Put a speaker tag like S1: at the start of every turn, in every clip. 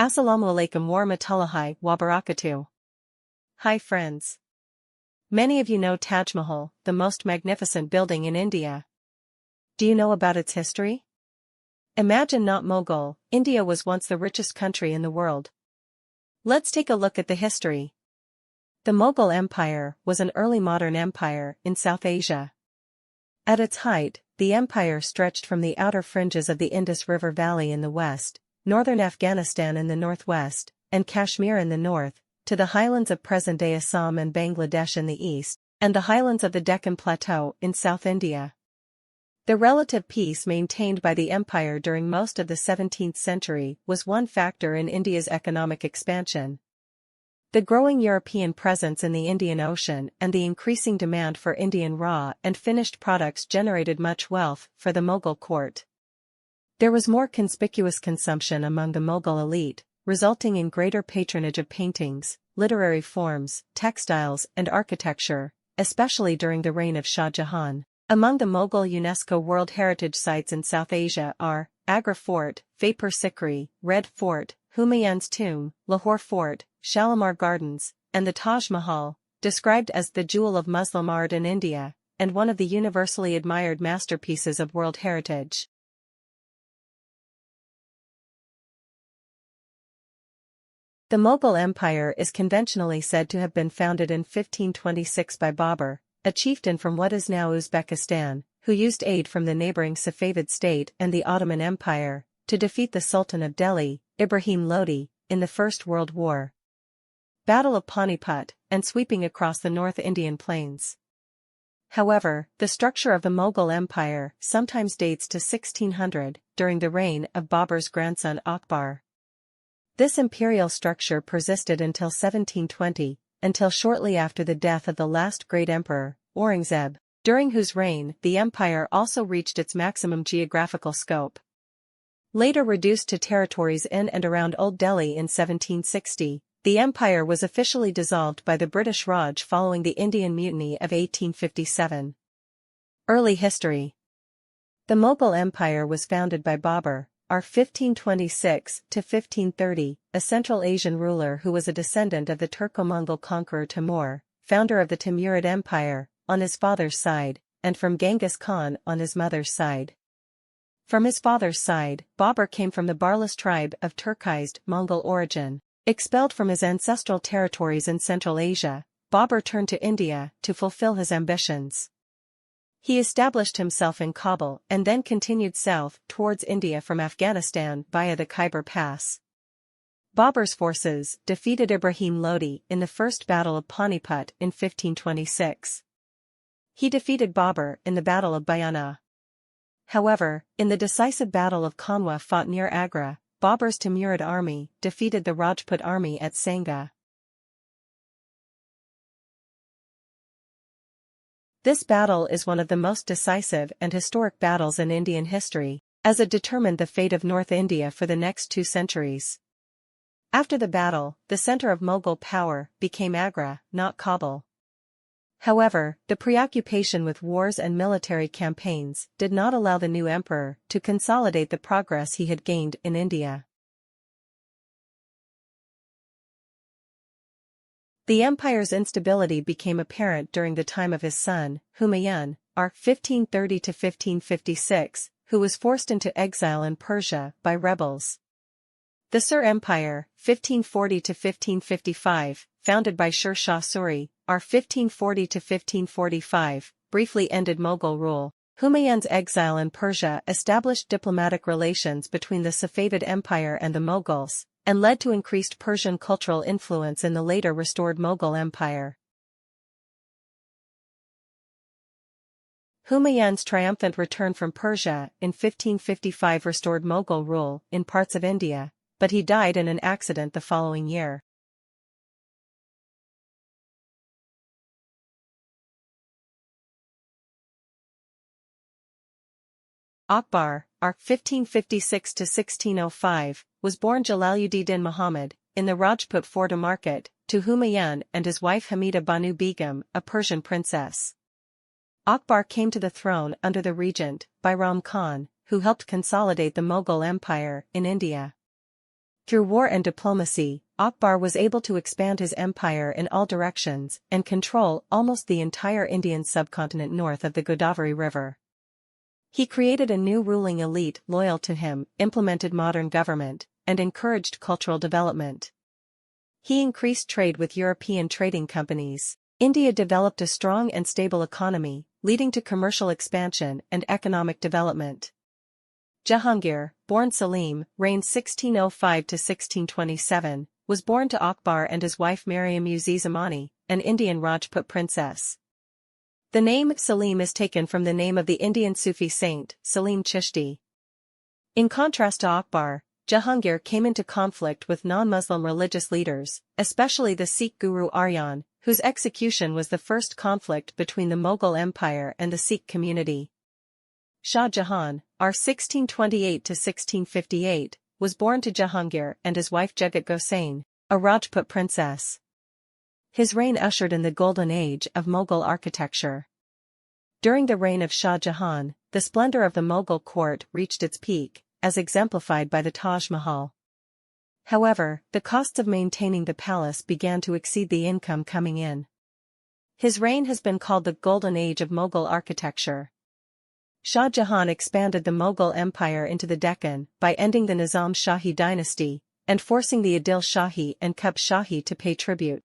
S1: Assalamu alaikum warahmatullahi wabarakatuh. Hi friends. Many of you know Taj Mahal, the most magnificent building in India. Do you know about its history? Imagine not Mughal, India was once the richest country in the world. Let's take a look at the history. The Mughal Empire was an early modern empire in South Asia. At its height, the empire stretched from the outer fringes of the Indus River Valley in the west, northern Afghanistan in the northwest, and Kashmir in the north, to the highlands of present-day Assam and Bangladesh in the east, and the highlands of the Deccan Plateau in South India. The relative peace maintained by the empire during most of the 17th century was one factor in India's economic expansion. The growing European presence in the Indian Ocean and the increasing demand for Indian raw and finished products generated much wealth for the Mughal court. There was more conspicuous consumption among the Mughal elite, resulting in greater patronage of paintings, literary forms, textiles, and architecture, especially during the reign of Shah Jahan. Among the Mughal UNESCO World Heritage Sites in South Asia are Agra Fort, Vapor Sikri, Red Fort, Humayun's Tomb, Lahore Fort, Shalimar Gardens, and the Taj Mahal, described as the jewel of Muslim art in India, and one of the universally admired masterpieces of world heritage. The Mughal Empire is conventionally said to have been founded in 1526 by Babur, a chieftain from what is now Uzbekistan, who used aid from the neighboring Safavid state and the Ottoman Empire, to defeat the Sultan of Delhi, Ibrahim Lodi, in the First World War. Battle of Panipat, and sweeping across the North Indian plains. However, the structure of the Mughal Empire sometimes dates to 1600, during the reign of Babur's grandson Akbar. This imperial structure persisted until 1720, until shortly after the death of the last great emperor, Aurangzeb, during whose reign the empire also reached its maximum geographical scope. Later reduced to territories in and around Old Delhi in 1760, the empire was officially dissolved by the British Raj following the Indian Mutiny of 1857. Early history. The Mughal Empire was founded by Babur, r. 1526 to 1530, a Central Asian ruler who was a descendant of the Turco-Mongol conqueror Timur, founder of the Timurid Empire, on his father's side, and from Genghis Khan on his mother's side. From his father's side, Babur came from the Barlas tribe of Turkized Mongol origin. Expelled from his ancestral territories in Central Asia, Babur turned to India to fulfill his ambitions. He established himself in Kabul and then continued south towards India from Afghanistan via the Khyber Pass. Babur's forces defeated Ibrahim Lodi in the First Battle of Panipat in 1526. He defeated Babur in the Battle of Bayana. However, in the decisive Battle of Kanwa fought near Agra, Babur's Timurid army defeated the Rajput army at Sangha. This battle is one of the most decisive and historic battles in Indian history, as it determined the fate of North India for the next 2 centuries. After the battle, the center of Mughal power became Agra, not Kabul. However, the preoccupation with wars and military campaigns did not allow the new emperor to consolidate the progress he had gained in India. The empire's instability became apparent during the time of his son, Humayun, r. 1530 to 1556, who was forced into exile in Persia by rebels. The Sur Empire, 1540 to 1555, founded by Sher Shah Suri, r. 1540 to 1545, briefly ended Mughal rule. Humayun's exile in Persia established diplomatic relations between the Safavid Empire and the Mughals, and led to increased Persian cultural influence in the later restored Mughal Empire. Humayun's triumphant return from Persia in 1555 restored Mughal rule in parts of India, but he died in an accident the following year. Akbar, r. 1556 to 1605, was born Jalal-ud-din Muhammad, in the Rajput Fort Umarkot, to Humayun and his wife Hamida Banu Begum, a Persian princess. Akbar came to the throne under the regent, Bairam Khan, who helped consolidate the Mughal Empire in India. Through war and diplomacy, Akbar was able to expand his empire in all directions and control almost the entire Indian subcontinent north of the Godavari River. He created a new ruling elite loyal to him, implemented modern government, and encouraged cultural development. He increased trade with European trading companies. India developed a strong and stable economy, leading to commercial expansion and economic development. Jahangir, born Salim, reigned 1605 to 1627, was born to Akbar and his wife Mariam-uz-Zamani, an Indian Rajput princess. The name Salim is taken from the name of the Indian Sufi saint, Salim Chishti. In contrast to Akbar, Jahangir came into conflict with non-Muslim religious leaders, especially the Sikh guru Arjan, whose execution was the first conflict between the Mughal Empire and the Sikh community. Shah Jahan, r. 1628 to 1658, was born to Jahangir and his wife Jagat Gosain, a Rajput princess. His reign ushered in the golden age of Mughal architecture. During the reign of Shah Jahan, the splendor of the Mughal court reached its peak, as exemplified by the Taj Mahal. However, the costs of maintaining the palace began to exceed the income coming in. His reign has been called the golden age of Mughal architecture. Shah Jahan expanded the Mughal Empire into the Deccan by ending the Nizam Shahi dynasty and forcing the Adil Shahi and Qutb Shahi to pay tribute.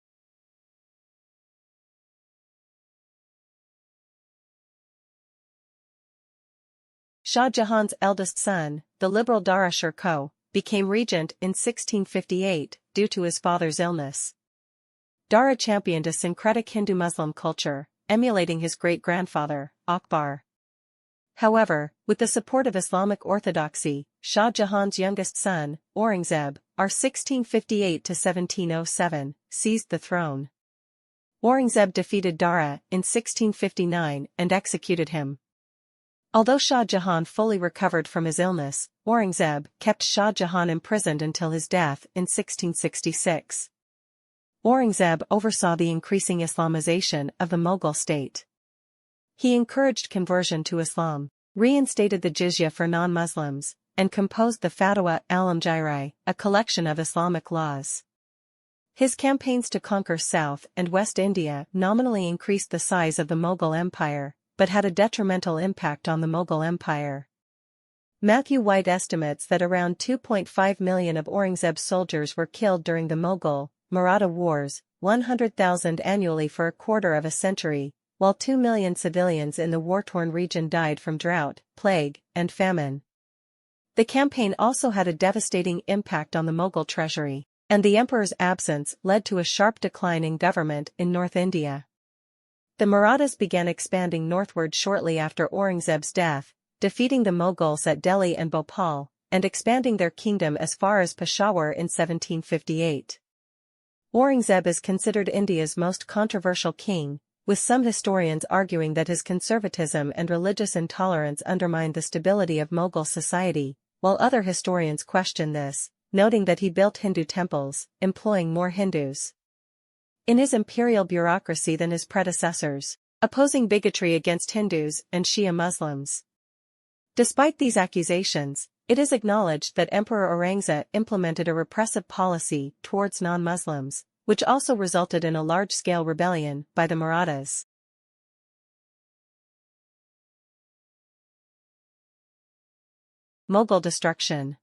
S1: Shah Jahan's eldest son, the liberal Dara Shah, became regent in 1658 due to his father's illness. Dara championed a syncretic Hindu-Muslim culture, emulating his great-grandfather, Akbar. However, with the support of Islamic orthodoxy, Shah Jahan's youngest son, Aurangzeb, r. 1658 to 1707, seized the throne. Aurangzeb defeated Dara in 1659 and executed him. Although Shah Jahan fully recovered from his illness, Aurangzeb kept Shah Jahan imprisoned until his death in 1666. Aurangzeb oversaw the increasing Islamization of the Mughal state. He encouraged conversion to Islam, reinstated the jizya for non-Muslims, and composed the Fatwa al-Amjiri, a collection of Islamic laws. His campaigns to conquer South and West India nominally increased the size of the Mughal Empire, but had a detrimental impact on the Mughal Empire. Matthew White estimates that around 2.5 million of Aurangzeb's soldiers were killed during the Mughal, Maratha wars, 100,000 annually for a quarter of a century, while 2 million civilians in the war-torn region died from drought, plague, and famine. The campaign also had a devastating impact on the Mughal treasury, and the emperor's absence led to a sharp decline in government in North India. The Marathas began expanding northward shortly after Aurangzeb's death, defeating the Mughals at Delhi and Bhopal, and expanding their kingdom as far as Peshawar in 1758. Aurangzeb is considered India's most controversial king, with some historians arguing that his conservatism and religious intolerance undermined the stability of Mughal society, while other historians question this, noting that he built Hindu temples, employing more Hindus in his imperial bureaucracy than his predecessors, opposing bigotry against Hindus and Shia Muslims. Despite these accusations, it is acknowledged that Emperor Aurangzeb implemented a repressive policy towards non-Muslims, which also resulted in a large-scale rebellion by the Marathas. Mughal destruction.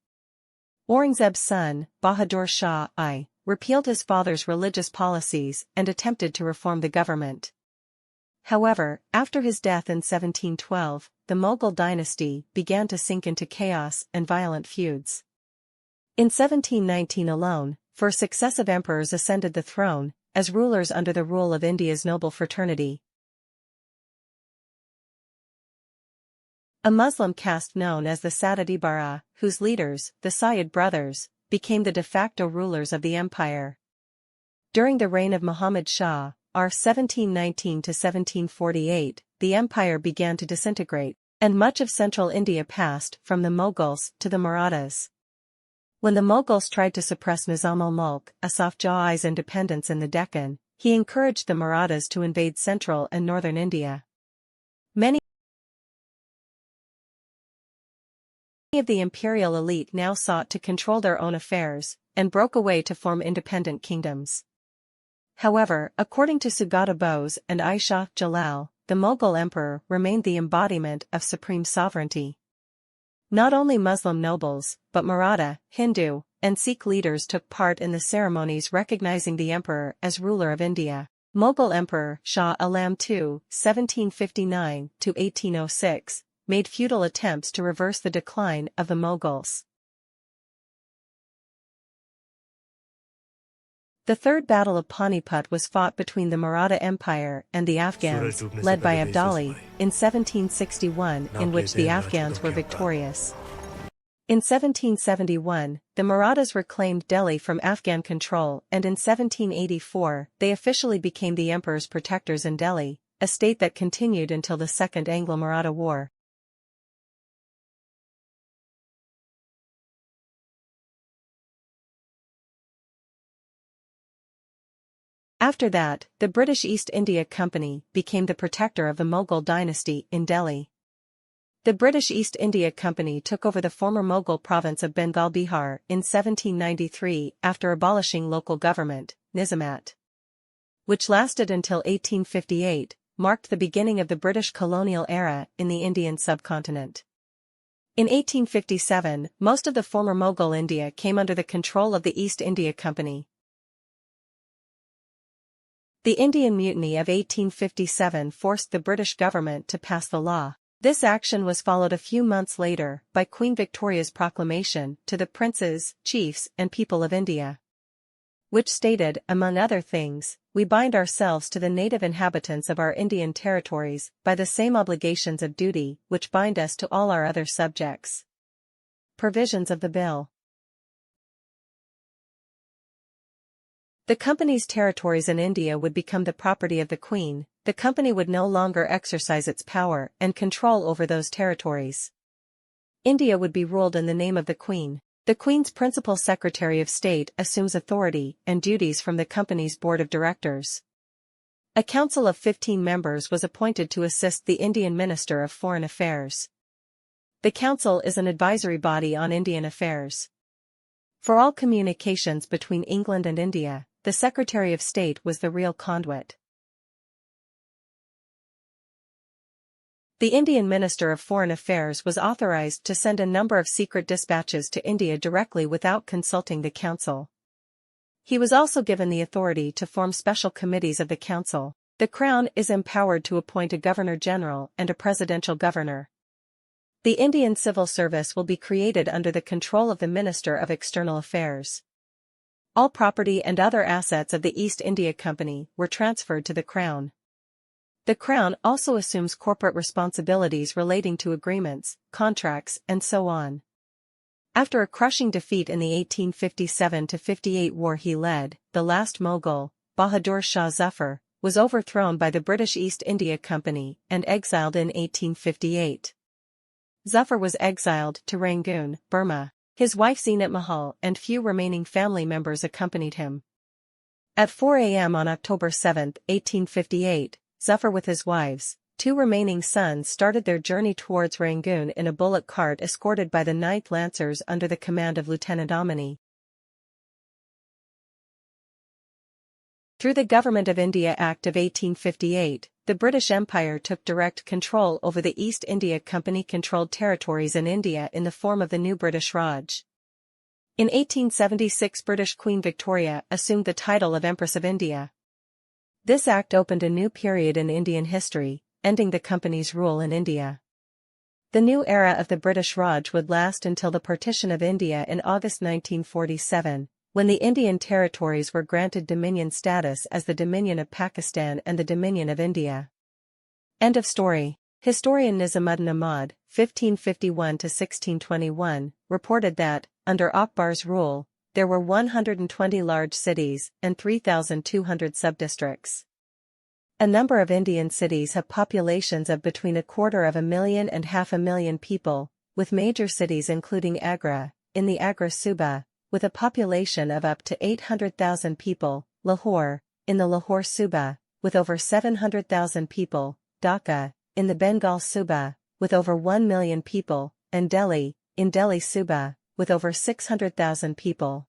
S1: Aurangzeb's son, Bahadur Shah I, repealed his father's religious policies and attempted to reform the government. However, after his death in 1712, the Mughal dynasty began to sink into chaos and violent feuds. In 1719 alone, 4 successive emperors ascended the throne, as rulers under the rule of India's noble fraternity. A Muslim caste known as the Sadadibara, whose leaders, the Sayyid brothers, became the de facto rulers of the empire. During the reign of Muhammad Shah, r. 1719 to 1748, the empire began to disintegrate, and much of central India passed from the Mughals to the Marathas. When the Mughals tried to suppress Nizam al-Mulk, Asaf Jah's independence in the Deccan, he encouraged the Marathas to invade central and northern India. Many Many of the imperial elite now sought to control their own affairs, and broke away to form independent kingdoms. However, according to Sugata Bose and Aisha Jalal, the Mughal emperor remained the embodiment of supreme sovereignty. Not only Muslim nobles, but Maratha, Hindu, and Sikh leaders took part in the ceremonies recognizing the emperor as ruler of India. Mughal Emperor Shah Alam II, 1759–1806, made futile attempts to reverse the decline of the Mughals. The Third Battle of Panipat was fought between the Maratha Empire and the Afghans, led by Adil, in 1761, in which the Afghans were victorious. In 1771, the Marathas reclaimed Delhi from Afghan control, and in 1784, they officially became the emperor's protectors in Delhi, a state that continued until the Second Anglo-Maratha War. After that, the British East India Company became the protector of the Mughal dynasty in Delhi. The British East India Company took over the former Mughal province of Bengal Bihar in 1793 after abolishing local government, Nizamat, which lasted until 1858, marked the beginning of the British colonial era in the Indian subcontinent. In 1857, most of the former Mughal India came under the control of the East India Company. The Indian Mutiny of 1857 forced the British government to pass the law. This action was followed a few months later by Queen Victoria's proclamation to the princes, chiefs, and people of India, which stated, among other things, "We bind ourselves to the native inhabitants of our Indian territories by the same obligations of duty which bind us to all our other subjects." Provisions of the bill. The company's territories in India would become the property of the Queen. The company would no longer exercise its power and control over those territories. India would be ruled in the name of the Queen. The Queen's principal Secretary of State assumes authority and duties from the company's board of directors. A council of 15 members was appointed to assist the Indian Minister of Foreign Affairs. The council is an advisory body on Indian affairs. For all communications between England and India, the Secretary of State was the real conduit. The Indian Minister of Foreign Affairs was authorized to send a number of secret dispatches to India directly without consulting the council. He was also given the authority to form special committees of the council. The Crown is empowered to appoint a Governor-General and a Presidential Governor. The Indian Civil Service will be created under the control of the Minister of External Affairs. All property and other assets of the East India Company were transferred to the Crown. The Crown also assumes corporate responsibilities relating to agreements, contracts, and so on. After a crushing defeat in the 1857–58 war he led, the last Mughal, Bahadur Shah Zafar, was overthrown by the British East India Company and exiled in 1858. Zafar was exiled to Rangoon, Burma. His wife Zinat Mahal and few remaining family members accompanied him. At 4 a.m. on October 7, 1858, Zafar with his wives, 2 remaining sons started their journey towards Rangoon in a bullock cart escorted by the 9th Lancers under the command of Lieutenant Amini. Through the Government of India Act of 1858, the British Empire took direct control over the East India Company-controlled territories in India in the form of the new British Raj. In 1876 British Queen Victoria assumed the title of Empress of India. This act opened a new period in Indian history, ending the company's rule in India. The new era of the British Raj would last until the partition of India in August 1947, when the Indian territories were granted dominion status as the Dominion of Pakistan and the Dominion of India. End of story. Historian Nizamuddin Ahmad, 1551–1621, reported that, under Akbar's rule, there were 120 large cities and 3,200 subdistricts. A number of Indian cities have populations of between 250,000 and 500,000 people, with major cities including Agra, in the Agra Suba, with a population of up to 800,000 people, Lahore, in the Lahore Suba, with over 700,000 people, Dhaka, in the Bengal Suba, with over 1 million people, and Delhi, in Delhi Suba, with over 600,000 people.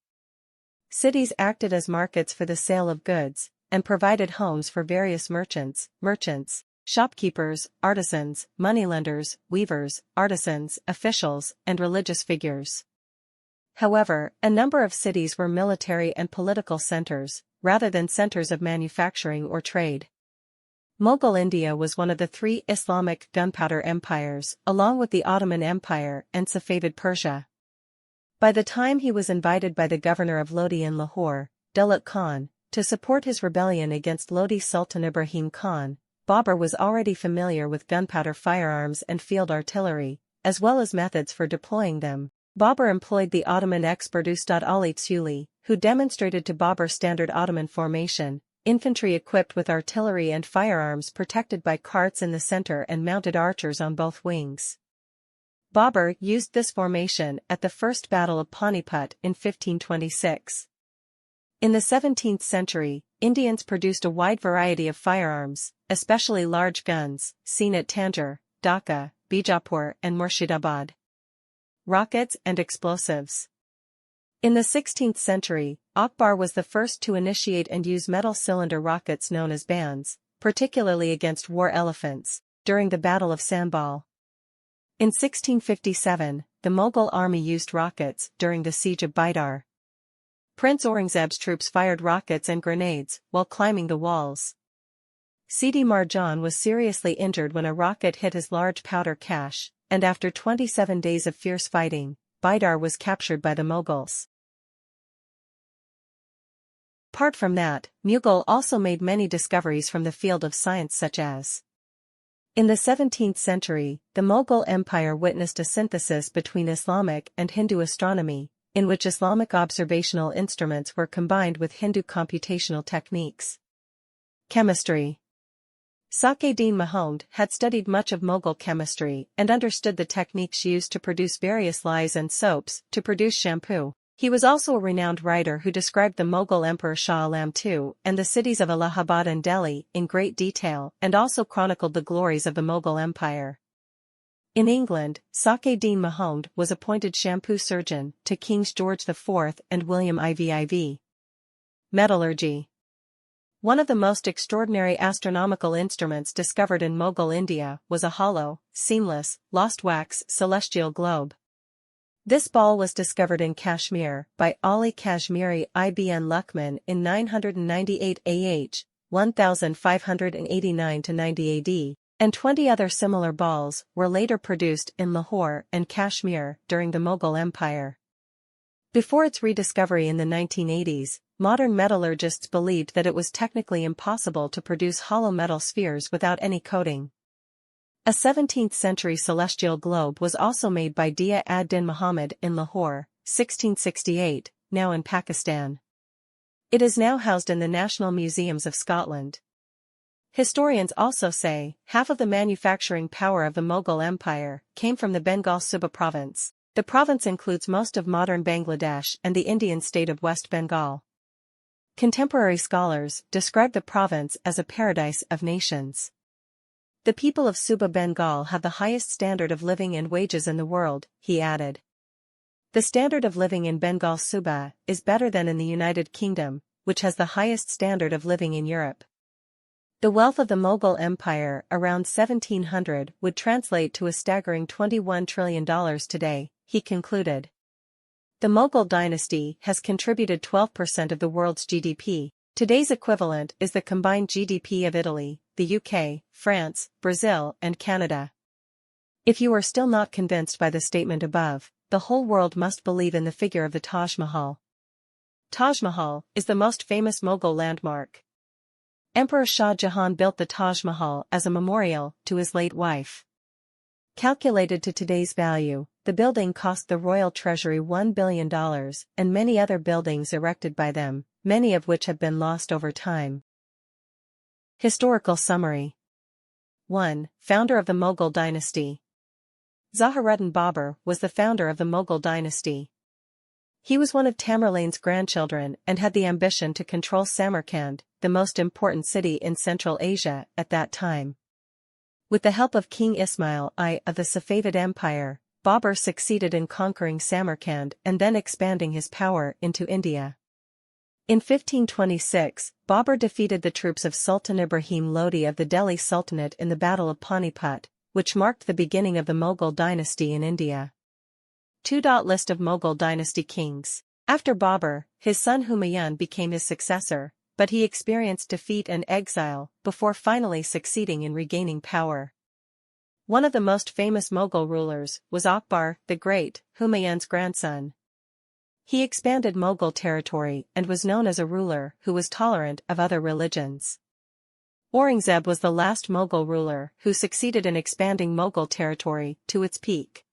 S1: Cities acted as markets for the sale of goods, and provided homes for various merchants, shopkeepers, artisans, moneylenders, weavers, artisans, officials, and religious figures. However, a number of cities were military and political centers, rather than centers of manufacturing or trade. Mughal India was one of the three Islamic gunpowder empires, along with the Ottoman Empire and Safavid Persia. By the time he was invited by the governor of Lodi in Lahore, Jalal-ud-din Khan, to support his rebellion against Lodi Sultan Ibrahim Khan, Babur was already familiar with gunpowder firearms and field artillery, as well as methods for deploying them. Babur employed the Ottoman expert Ustad Ali Tsuli, who demonstrated to Babur standard Ottoman formation, infantry equipped with artillery and firearms protected by carts in the center and mounted archers on both wings. Babur used this formation at the First Battle of Panipat in 1526. In the 17th century, Indians produced a wide variety of firearms, especially large guns, seen at Tanjore, Dhaka, Bijapur and Murshidabad. Rockets and explosives. In the 16th century, Akbar was the first to initiate and use metal cylinder rockets known as bands, particularly against war elephants, during the Battle of Sambal. In 1657, the Mughal army used rockets during the siege of Bidar. Prince Aurangzeb's troops fired rockets and grenades while climbing the walls. Sidi Marjan was seriously injured when a rocket hit his large powder cache, and after 27 days of fierce fighting, Bidar was captured by the Mughals. Apart from that, Mughal also made many discoveries from the field of science such as: in the 17th century, the Mughal Empire witnessed a synthesis between Islamic and Hindu astronomy, in which Islamic observational instruments were combined with Hindu computational techniques. Chemistry. Sakh-e-Din Muhammad had studied much of Mughal chemistry and understood the techniques used to produce various dyes and soaps to produce shampoo. He was also a renowned writer who described the Mughal Emperor Shah Alam II and the cities of Allahabad and Delhi in great detail and also chronicled the glories of the Mughal Empire. In England, Sakh-e-Din Muhammad was appointed shampoo surgeon to Kings George IV and William IV. Metallurgy. One of the most extraordinary astronomical instruments discovered in Mughal India was a hollow, seamless, lost wax celestial globe. This ball was discovered in Kashmir by Ali Kashmiri ibn Luqman in 998 AH, 1589–90 AD, and 20 other similar balls were later produced in Lahore and Kashmir during the Mughal Empire. Before its rediscovery in the 1980s, modern metallurgists believed that it was technically impossible to produce hollow metal spheres without any coating. A 17th-century celestial globe was also made by Dia ad-Din Muhammad in Lahore, 1668, now in Pakistan. It is now housed in the National Museums of Scotland. Historians also say half of the manufacturing power of the Mughal Empire came from the Bengal Suba province. The province includes most of modern Bangladesh and the Indian state of West Bengal. Contemporary scholars describe the province as a paradise of nations. The people of Suba Bengal have the highest standard of living and wages in the world, he added. The standard of living in Bengal Suba is better than in the United Kingdom, which has the highest standard of living in Europe. The wealth of the Mughal Empire around 1700 would translate to a staggering $21 trillion today, he concluded. The Mughal dynasty has contributed 12% of the world's GDP. Today's equivalent is the combined GDP of Italy, the UK, France, Brazil, and Canada. If you are still not convinced by the statement above, the whole world must believe in the figure of the Taj Mahal. Taj Mahal is the most famous Mughal landmark. Emperor Shah Jahan built the Taj Mahal as a memorial to his late wife. Calculated to today's value, the building cost the royal treasury $1 billion, and many other buildings erected by them, many of which have been lost over time. Historical summary. 1. Founder of the Mughal dynasty. Zaharuddin Babur was the founder of the Mughal dynasty. He was one of Tamerlane's grandchildren and had the ambition to control Samarkand, the most important city in Central Asia at that time. With the help of King Ismail I of the Safavid Empire, Babur succeeded in conquering Samarkand and then expanding his power into India. In 1526, Babur defeated the troops of Sultan Ibrahim Lodi of the Delhi Sultanate in the Battle of Panipat, which marked the beginning of the Mughal dynasty in India. 2. List of Mughal dynasty kings. After Babur, his son Humayun became his successor, but he experienced defeat and exile before finally succeeding in regaining power. One of the most famous Mughal rulers was Akbar the Great, Humayun's grandson. He expanded Mughal territory and was known as a ruler who was tolerant of other religions. Aurangzeb was the last Mughal ruler who succeeded in expanding Mughal territory to its peak.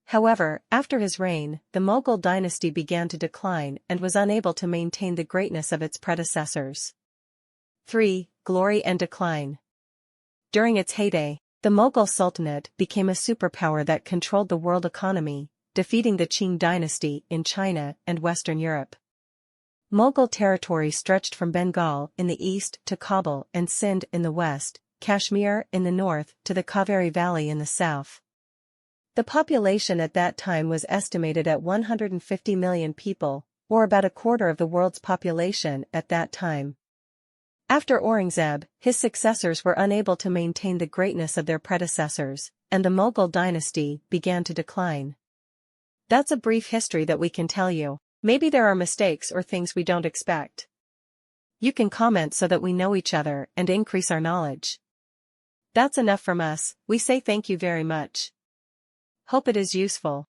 S1: However, after his reign, the Mughal dynasty began to decline and was unable to maintain the greatness of its predecessors. 3. Glory and decline. During its heyday, the Mughal Sultanate became a superpower that controlled the world economy, defeating the Qing dynasty in China and Western Europe. Mughal territory stretched from Bengal in the east to Kabul and Sindh in the west, Kashmir in the north to the Kaveri Valley in the south. The population at that time was estimated at 150 million people, or about a quarter of the world's population at that time. After Aurangzeb, his successors were unable to maintain the greatness of their predecessors, and the Mughal dynasty began to decline. That's a brief history that we can tell you. Maybe there are mistakes or things we don't expect. You can comment so that we know each other and increase our knowledge. That's enough from us. We say thank you very much. Hope it is useful.